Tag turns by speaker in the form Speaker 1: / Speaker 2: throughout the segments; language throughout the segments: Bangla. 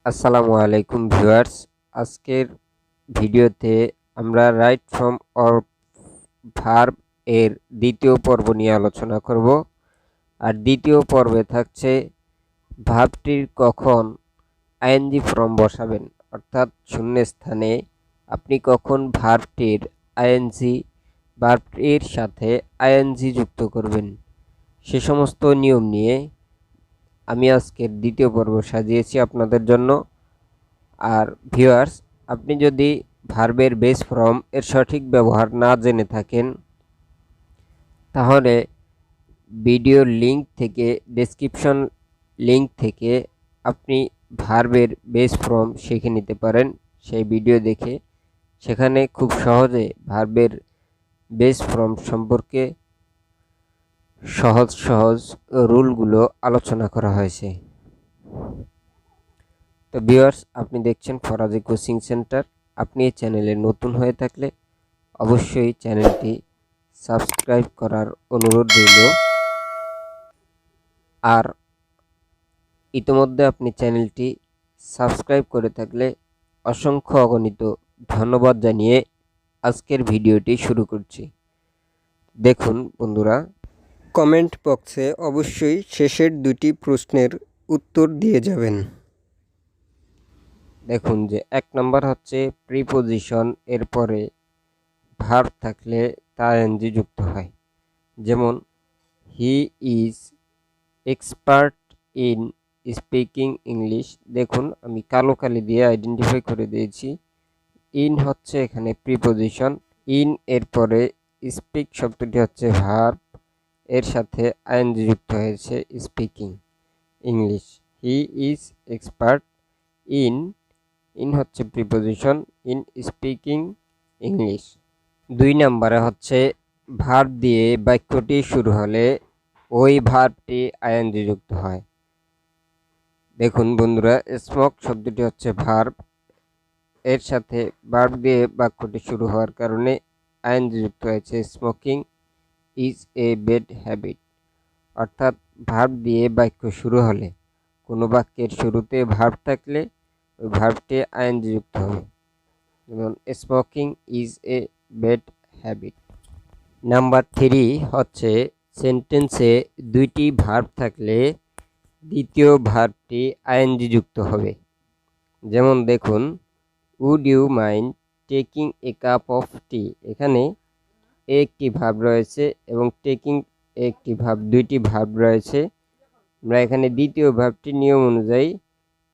Speaker 1: আসসালামু আলাইকুম ভিউয়ার্স। আজকের ভিডিওতে আমরা রাইট ফ্রম অর ভার্ব এর দ্বিতীয় পর্ব নিয়ে আলোচনা করব। আর দ্বিতীয় পর্বে থাকছে ভার্বটির কখন আইএনজি ফর্ম বসাবেন, অর্থাৎ শূন্যস্থানে আপনি কখন ভার্বটির সাথে আইএনজি যুক্ত করবেন, সে সমস্ত নিয়ম নিয়ে আমি আজকের দ্বিতীয় পর্ব সাজিয়েছি আপনাদের জন্য। আর ভিউয়ার্স, আপনি যদি ভার্বের বেস ফর্ম এর সঠিক ব্যবহার না জেনে থাকেন, তাহলে ভিডিওর লিংক থেকে, ডেসক্রিপশন লিংক থেকে আপনি ভার্বের বেস ফর্ম শিখে নিতে পারেন সেই ভিডিও দেখে। সেখানে খুব সহজে ভার্বের বেস ফর্ম সম্পর্কে সহজ রুলগুলো আলোচনা করা হয়েছে। তো ভিউয়ার্স, আপনি দেখছেন ফরাজি কোচিং সেন্টার। আপনি এই চ্যানেলে নতুন হয়ে থাকলে অবশ্যই চ্যানেলটি সাবস্ক্রাইব করার অনুরোধ রইল। আর ইতোমধ্যে আপনি চ্যানেলটি সাবস্ক্রাইব করে থাকলে অসংখ্য অগণিত ধন্যবাদ জানিয়ে আজকের ভিডিওটি শুরু করছি। দেখুন বন্ধুরা, কমেন্ট বক্সে অবশ্যই শেষের দুটি প্রশ্নের উত্তর দিয়ে যাবেন। দেখুন যে 1 নম্বর হচ্ছে প্রিপোজিশন এর পরে ভার্ব থাকলে তা এনজি যুক্ত হয়। যেমন he is expert in speaking English. দেখুন আমি কালো কালি দিয়ে আইডেন্টিফাই করে দিয়েছি। ইন হচ্ছে এখানে প্রিপোজিশন। ইন এর পরে স্পিক শব্দটি হচ্ছে ভার্ব, এর সাথে আইএনজি যুক্ত হয়েছে speaking English. He is expert in, in হচ্ছে প্রিপোজিশন, ইন স্পিকিং ইংলিশ। 2 নম্বরে হচ্ছে ভার্ব দিয়ে বাক্যটি শুরু হলে ওই ভার্বটি আইএনজি যুক্ত হয়। দেখুন বন্ধুরা, স্মোক শব্দটি হচ্ছে ভার্ব, এর সাথে ভার্ব দিয়ে বাক্যটি শুরু হওয়ার কারণে আইএনজি যুক্ত হয়েছে smoking is a bad habit. অর্থাৎ ভার্ব দিয়ে বাক্য শুরু হলে, কোনো বাক্যের শুরুতে ভার্ব থাকলে ওই ভার্বটি আইএনজি যুক্ত হবে। যেমন smoking is a bad habit. Number 3 হচ্ছে সেন্টেন্সে দুইটি ভার্ব থাকলে দ্বিতীয় ভার্বটি আইএনজি যুক্ত হবে। যেমন দেখুন, would you mind taking a cup of tea. এখানে একটি ভার্ব রয়েছে এবং টেকিং একটি ভার্ব, দুইটি ভার্ব রয়েছে। আমরা এখানে দ্বিতীয় ভার্বটির নিয়ম অনুযায়ী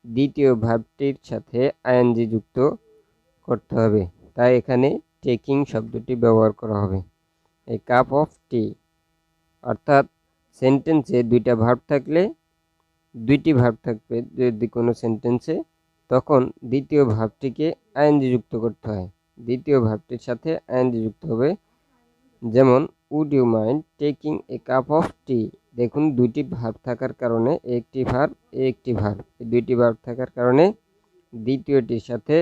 Speaker 1: দ্বিতীয় ভার্বটির সাথে আইএনজি যুক্ত করতে হবে, তাই এখানে টেকিং শব্দটি ব্যবহার করা হবে। এ কাপ অফ টি, অর্থাৎ সেন্টেন্সে দুইটা ভার্ব থাকলে, দুইটি ভার্ব থাকবে যদি কোনো সেন্টেন্সে, তখন দ্বিতীয় ভার্বটিকে আইএনজি যুক্ত করতে হয়। দ্বিতীয় ভার্বটির সাথে আইএনজি যুক্ত হবে। যেমন would you mind taking a cup of tea. দেখুন দুইটি ভার্ব থাকার কারণে, একটি ভার্ব একটি ভার্ব, এই দুইটি ভার্ব থাকার কারণে দ্বিতীয়টির সাথে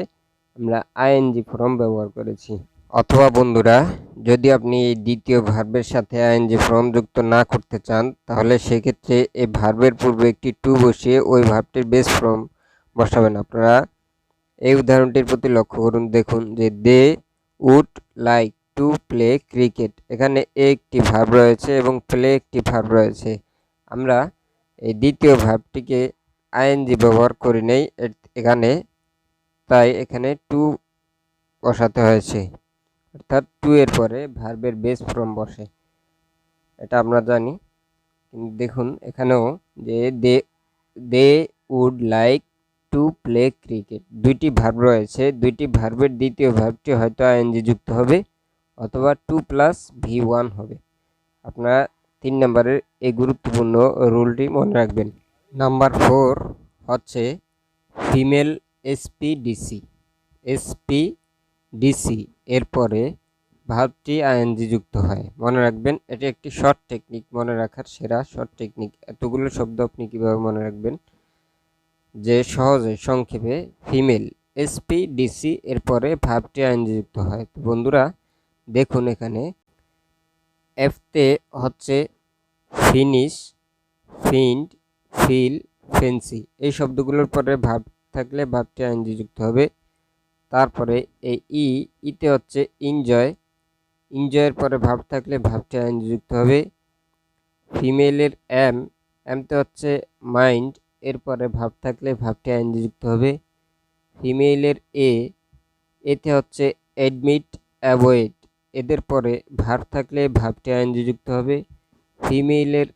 Speaker 1: আমরা আইএনজি ফর্ম ব্যবহার করেছি। অথবা বন্ধুরা, যদি আপনি এই দ্বিতীয় ভার্বের সাথে আইএনজি ফর্ম যুক্ত না করতে চান, তাহলে সেক্ষেত্রে এই ভার্বের পূর্বে একটি টু বসিয়ে ওই ভার্বটির বেস ফর্ম বসাবেন। আপনারা এই উদাহরণটির প্রতি লক্ষ্য করুন। দেখুন যে they would like to play cricket. এখানে একটি ভার্ব রয়েছে এবং প্লে একটি ভার্ব রয়েছে। আমরা এই দ্বিতীয় ভার্বটিকে আইএনজি ব্যবহার করি নেই এখানে, তাই এখানে টু বসাতে হয়েছে। অর্থাৎ টু এর পরে ভার্বের বেস ফর্ম বসে, এটা আমরা জানি। কিন্তু দেখুন এখানেও যে they would like to play cricket, দুইটি ভার্ব রয়েছে। দুইটি ভার্বের দ্বিতীয় ভার্বটি হয়তো আইএনজি যুক্ত হবে অথবা 2+V1 হবে। আপনারা 3 নম্বরের এই গুরুত্বপূর্ণ রুলটি মনে রাখবেন। নাম্বার 4 হচ্ছে ফিমেল এসপিডিসি এরপরে ভার্বটি আইএনজি যুক্ত হয়। মনে রাখবেন, এটি একটি শর্ট টেকনিক, মনে রাখার সেরা শর্ট টেকনিক। এতগুলো শব্দ আপনি কিভাবে মনে রাখবেন যে সহজে সংক্ষেপে ফিমেল এসপিডিসি এরপরে ভার্বটি আইএনজি যুক্ত হয়। তো বন্ধুরা দেখুন, এখানে এফতে হচ্ছে ফিনিশ, ফিন্ড, ফিল, ফেন্সি। এই শব্দগুলোর পরে ভার্ব থাকলে ভার্বটি আইএনজি যুক্ত হবে। তারপরে এই ইতে হচ্ছে এনজয়, এনজয়ের পরে ভার্ব থাকলে ভার্বটি আইএনজি যুক্ত হবে। ফিমেলের এমতে হচ্ছে মাইন্ড, এরপরে ভার্ব থাকলে ভার্বটি আইএনজি যুক্ত হবে। ফিমেলের এতে হচ্ছে অ্যাডমিট, অ্যাভয়েড, এদের পরে ভার্ব থাকলে ভার্বটি আইএনজি যুক্ত হবে। ফিমেলের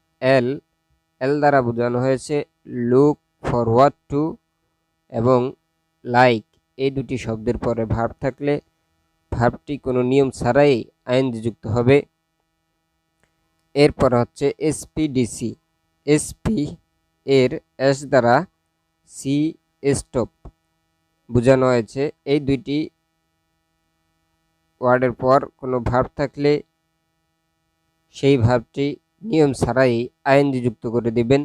Speaker 1: এল দ্বারা বোঝানো হয়েছে লুক ফরওয়ার্ড টু এবং লাইক, এই দুটি শব্দের পরে ভার্ব থাকলে ভার্বটি কোনো নিয়ম ছাড়াই আইএনজি যুক্ত হবে। এরপর হচ্ছে এসপিডিসি, এসপি এর এস দ্বারা সি স্টপ বোঝানো হয়েছে। এই দুইটি ওয়ার্ডের পর কোনো ভার্ব থাকলে সেই ভার্বটি নিয়ম ছাড়াই আইএনজি যুক্ত করে দিবেন।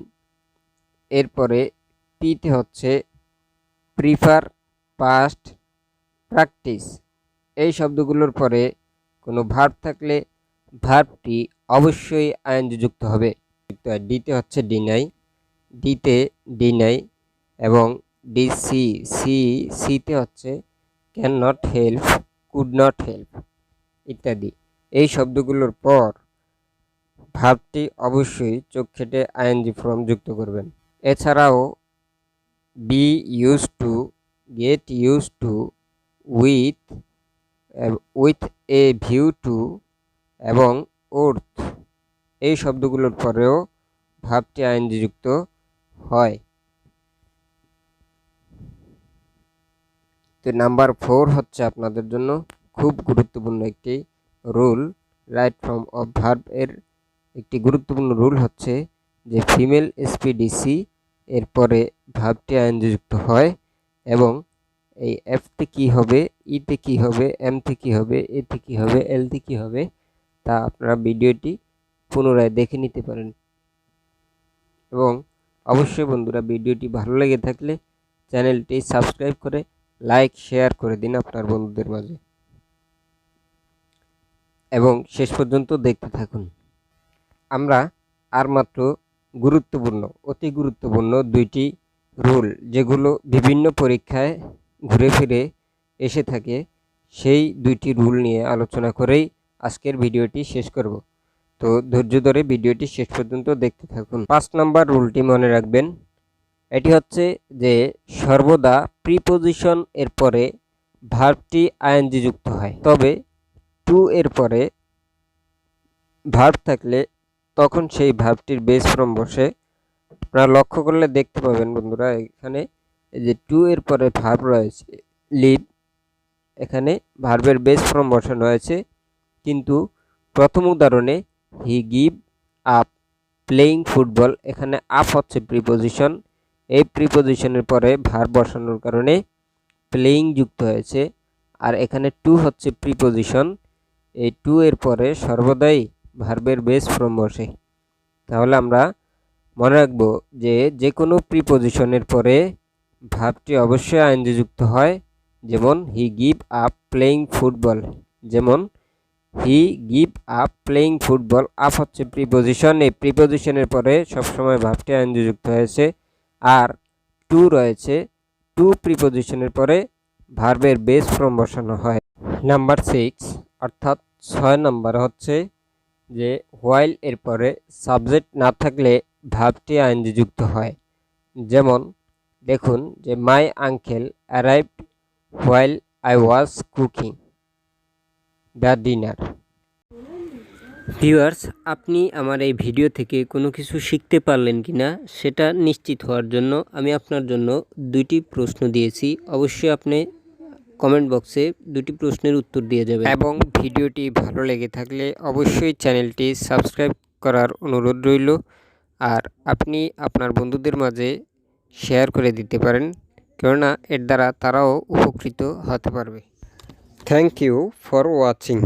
Speaker 1: এরপরে পিতে হচ্ছে প্রিফার, পাস্ট, প্র্যাকটিস, এই শব্দগুলোর পরে কোনো ভার্ব থাকলে ভার্বটি অবশ্যই আইএনজি যুক্ত হবে। ডিতে হচ্ছে ডিনাই, ডিতে ডিনাই এবং সিতে হচ্ছে can not help, could not help ইত্যাদি। এই শব্দগুলোর পর ভার্বটি অবশ্যই চোখ খেটে আইএনজি ফর্ম যুক্ত করবেন। এছাড়াও be used to, get used to, with a view to এবং ওর্থ, এই শব্দগুলোর পরেও ভার্বটি আইএনজি যুক্ত হয়। তো নাম্বার 4 হচ্ছে আপনাদের জন্য খুব গুরুত্বপূর্ণ একটি rule, right form of verb এর একটি গুরুত্বপূর্ণ রুল হচ্ছে যে ফিমেল এসপিডিসি এরপরে ভার্বটি আইএনজি যুক্ত হয় এবং এই এফতে কি হবে, ইতে কি হবে, এমতে কি হবে, এতে কি হবে, এলতে কি হবে তা আপনারা ভিডিওটি পুনরায় দেখে নিতে পারেন। এবং অবশ্যই বন্ধুরা ভিডিওটি ভালো লেগে থাকলে চ্যানেলটি সাবস্ক্রাইব করে লাইক শেয়ার করে দিন আপনার বন্ধুদের মাঝে এবং শেষ পর্যন্ত দেখতে থাকুন। আমরা আর মাত্র গুরুত্বপূর্ণ, অতি গুরুত্বপূর্ণ দুইটি রুল যেগুলো বিভিন্ন পরীক্ষায় ঘুরে ফিরে এসে থাকে, সেই দুইটি রুল নিয়ে আলোচনা করেই আজকের ভিডিওটি শেষ করব। তো ধৈর্য ধরে ভিডিওটি শেষ পর্যন্ত দেখতে থাকুন। 5 নম্বর রুলটি মনে রাখবেন, এটি হচ্ছে যে সর্বদা প্রিপোজিশন এর পরে ভার্বটি আইএনজি যুক্ত হয়, তবে টু এর পরে ভার্ব থাকলে তখন সেই ভার্বটির বেস ফর্ম বসে। আপনারা লক্ষ্য করলে দেখতে পাবেন বন্ধুরা, এখানে এই যে টু এর পরে ভার্ব রয়েছে লিভ, এখানে ভার্বের বেস ফর্ম বসানো হয়েছে, কিন্তু প্রথম উদাহরণে হি গিভ আপ প্লেইং ফুটবল, এখানে আপ হচ্ছে প্রিপোজিশন, এই প্রিপোজিশনের পরে ভার্ব বসানোর কারণে প্লেইং যুক্ত হয়েছে। আর এখানে টু হচ্ছে প্রিপোজিশন, এই টু এর পরে সর্বদাই ভার্বের বেস ফর্ম বসে। তাহলে আমরা মনে রাখবো যে কোনো প্রিপোজিশনের পরে ভার্বটি অবশ্যই আইএনজি যুক্ত হয়। যেমন he give up playing football, যেমন he give up playing football, up হচ্ছে প্রিপোজিশন, এই প্রিপোজিশনের পরে সবসময় ভার্বটি আইএনজি যুক্ত হয়েছে। আর টু রয়েছে, টু প্রিপোজিশনের পরে ভার্বের বেস ফর্ম বসানো হয়। নাম্বার 6 অর্থাৎ 6 নম্বর হচ্ছে যে হোয়াইল এর পরে সাবজেক্ট না থাকলে ভার্বটি আইএনজি যুক্ত হয়। যেমন দেখুন যে my uncle arrived while I was cooking the dinner. Viewers, আপনি আমার এই ভিডিও থেকে কোনো কিছু শিখতে পারলেন কিনা সেটা নিশ্চিত হওয়ার জন্য আমি আপনার জন্য দুইটি প্রশ্ন দিয়েছি। অবশ্যই আপনি কমেন্ট বক্সে দুটি প্রশ্নের উত্তর দিয়ে যাবেন এবং ভিডিওটি ভালো লেগে থাকলে অবশ্যই চ্যানেলটি সাবস্ক্রাইব করার অনুরোধ রইল। আর আপনি আপনার বন্ধুদের মাঝে শেয়ার করে দিতে পারেন, কেননা এর দ্বারা তারাও উপকৃত হতে পারবে। Thank you for watching.